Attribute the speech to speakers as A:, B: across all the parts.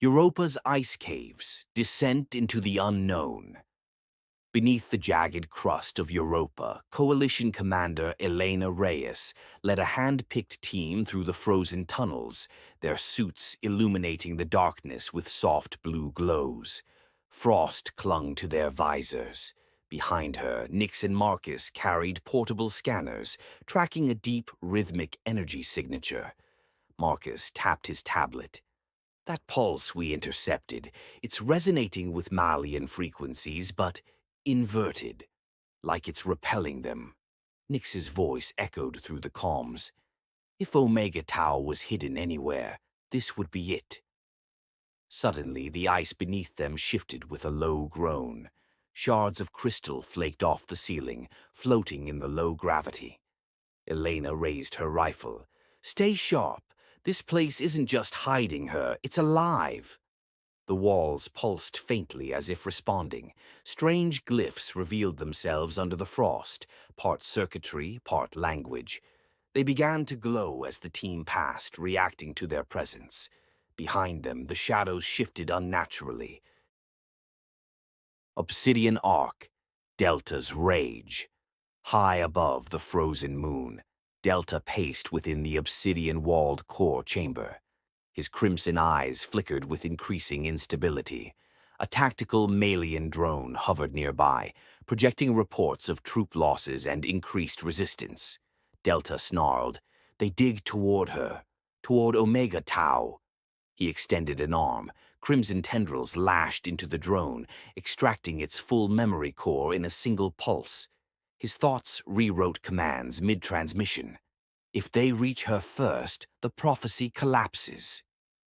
A: Europa's ice caves, descent into the unknown. Beneath the jagged crust of Europa, Coalition Commander Elena Reyes led a hand-picked team through the frozen tunnels, their suits illuminating the darkness with soft blue glows. Frost clung to their visors. Behind her, Nix and Marcus carried portable scanners, tracking a deep, rhythmic energy signature. Marcus tapped his tablet. That pulse we intercepted, it's resonating with Malien frequencies, but inverted, like it's repelling them. Nix's voice echoed through the comms. If Omega Tau was hidden anywhere, this would be it. Suddenly, the ice beneath them shifted with a low groan. Shards of crystal flaked off the ceiling, floating in the low gravity. Elena raised her rifle. Stay sharp. This place isn't just hiding her, it's alive. The walls pulsed faintly as if responding. Strange glyphs revealed themselves under the frost, part circuitry, part language. They began to glow as the team passed, reacting to their presence. Behind them, the shadows shifted unnaturally. Obsidian Arc, Delta's Rage. High above the frozen moon, Delta paced within the obsidian-walled core chamber. His crimson eyes flickered with increasing instability. A tactical Malien drone hovered nearby, projecting reports of troop losses and increased resistance. Delta snarled. They dig toward her, toward Omega Tau. He extended an arm. Crimson tendrils lashed into the drone, extracting its full memory core in a single pulse. His thoughts rewrote commands mid-transmission. If they reach her first, the prophecy collapses.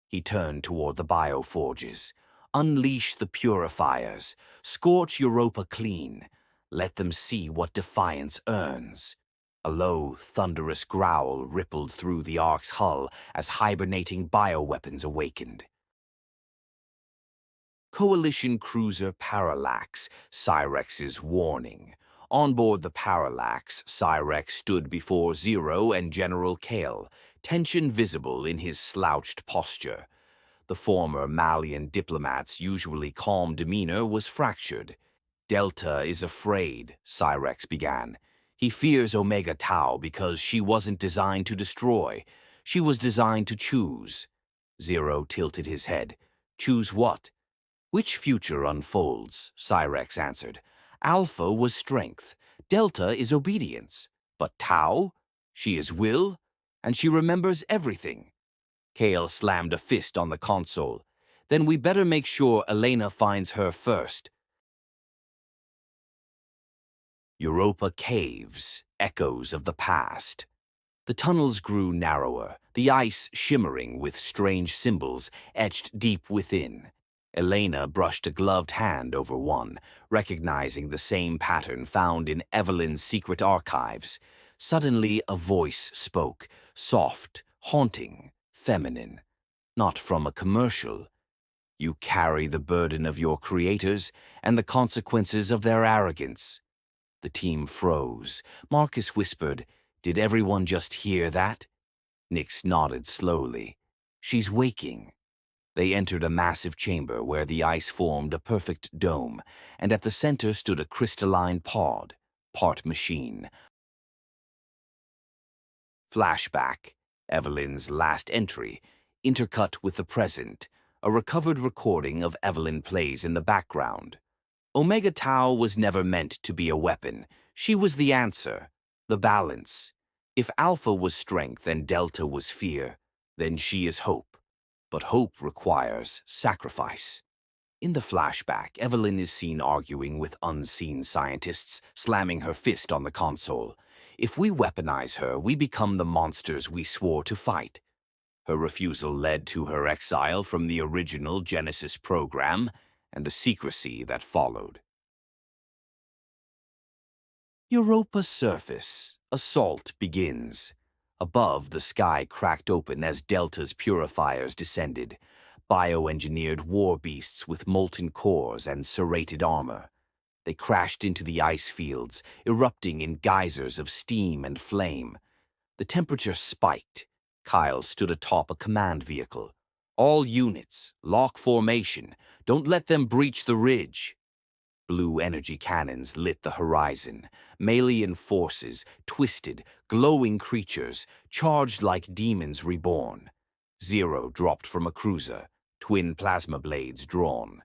A: He turned toward the bioforges. Unleash the purifiers. Scorch Europa clean. Let them see what defiance earns. A low, thunderous growl rippled through the Ark's hull as hibernating bioweapons awakened. Coalition cruiser Parallax, Cyrex's warning. On board the Parallax, Cyrex stood before Zero and General Kale, tension visible in his slouched posture. The former Malien diplomat's usually calm demeanor was fractured. Delta is afraid, Cyrex began. He fears Omega Tau because she wasn't designed to destroy. She was designed to choose. Zero tilted his head. Choose what? Which future unfolds? Cyrex answered. Alpha was strength. Delta is obedience. But Tau? She is will, and she remembers everything. Kale slammed a fist on the console. Then we better make sure Elena finds her first. Europa caves, echoes of the past. The tunnels grew narrower, the ice shimmering with strange symbols etched deep within. Elena brushed a gloved hand over one, recognizing the same pattern found in Evelyn's secret archives. Suddenly a voice spoke, soft, haunting, feminine. Not from a commercial. You carry the burden of your creators and the consequences of their arrogance. The team froze. Marcus whispered, Did everyone just hear that? Nix nodded slowly. She's waking. They entered a massive chamber where the ice formed a perfect dome, and at the center stood a crystalline pod, part machine. Flashback, Evelyn's last entry, intercut with the present, a recovered recording of Evelyn plays in the background. Omega Tau was never meant to be a weapon. She was the answer, the balance. If Alpha was strength and Delta was fear, then she is hope. But hope requires sacrifice. In the flashback, Evelyn is seen arguing with unseen scientists, slamming her fist on the console. If we weaponize her, we become the monsters we swore to fight. Her refusal led to her exile from the original Genesis program and the secrecy that followed. Europa's surface. Assault begins. Above, the sky cracked open as Delta's purifiers descended, bioengineered war beasts with molten cores and serrated armor. They crashed into the ice fields, erupting in geysers of steam and flame. The temperature spiked. Kyle stood atop a command vehicle. All units, lock formation. Don't let them breach the ridge. Blue energy cannons lit the horizon. Malien forces, twisted, glowing creatures, charged like demons reborn. Zero dropped from a cruiser, twin plasma blades drawn.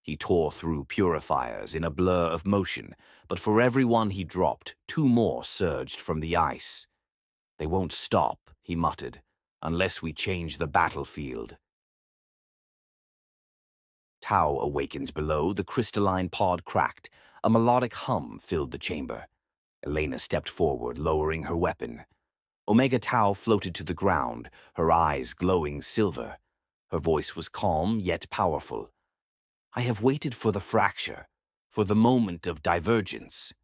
A: He tore through purifiers in a blur of motion, but for every one he dropped, two more surged from the ice. They won't stop, he muttered, unless we change the battlefield. Tau awakens below, the crystalline pod cracked. A melodic hum filled the chamber. Elena stepped forward, lowering her weapon. Omega Tau floated to the ground, her eyes glowing silver. Her voice was calm, yet powerful. I have waited for the fracture, for the moment of divergence.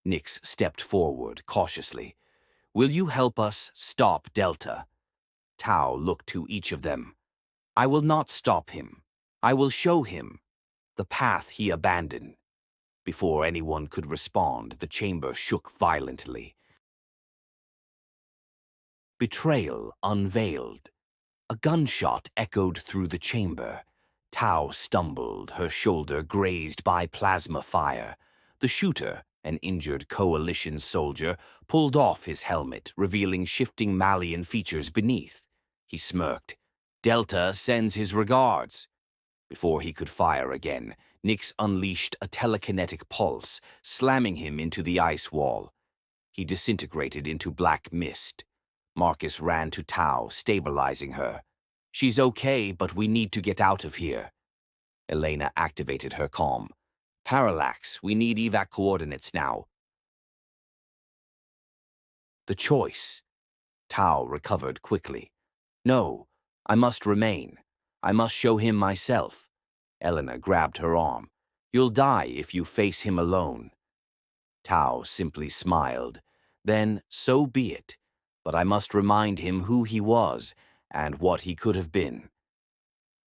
A: Nyx stepped forward, cautiously. Will you help us stop Delta? Tau looked to each of them. I will not stop him. I will show him the path he abandoned. Before anyone could respond, the chamber shook violently. Betrayal unveiled. A gunshot echoed through the chamber. Tau stumbled, her shoulder grazed by plasma fire. The shooter, an injured coalition soldier, pulled off his helmet, revealing shifting Malien features beneath. He smirked. Delta sends his regards. Before he could fire again, Nyx unleashed a telekinetic pulse, slamming him into the ice wall. He disintegrated into black mist. Marcus ran to Tau, stabilizing her. She's okay, but we need to get out of here. Elena activated her comm. Parallax, we need evac coordinates now. The choice. Tau recovered quickly. No, I must remain. I must show him myself. Elena grabbed her arm. You'll die if you face him alone. Tau simply smiled. Then, so be it. But I must remind him who he was and what he could have been.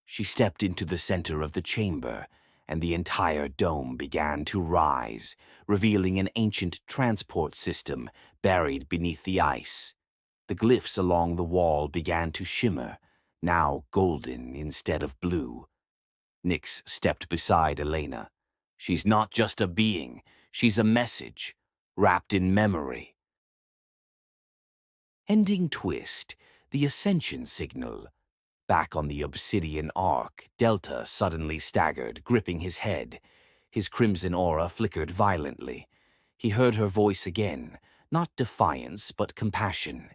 A: She stepped into the center of the chamber, and the entire dome began to rise, revealing an ancient transport system buried beneath the ice. The glyphs along the wall began to shimmer, now golden instead of blue. Nyx stepped beside Elena. She's not just a being, she's a message, wrapped in memory. Ending twist, the ascension signal. Back on the obsidian arc, Delta suddenly staggered, gripping his head. His crimson aura flickered violently. He heard her voice again, not defiance, but compassion.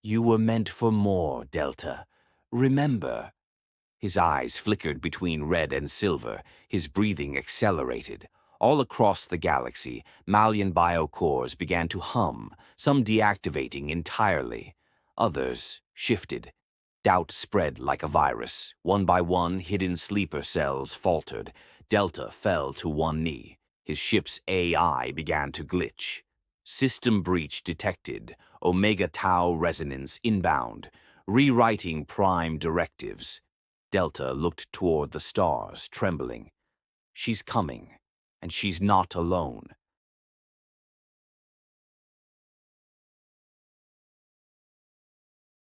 A: You were meant for more, Delta. Remember. His eyes flickered between red and silver, his breathing accelerated. All across the galaxy, Malien biocores began to hum, some deactivating entirely. Others shifted. Doubt spread like a virus. One by one, hidden sleeper cells faltered. Delta fell to one knee. His ship's AI began to glitch. System breach detected. Omega Tau resonance inbound. Rewriting prime directives. Delta looked toward the stars, trembling. She's coming, and she's not alone.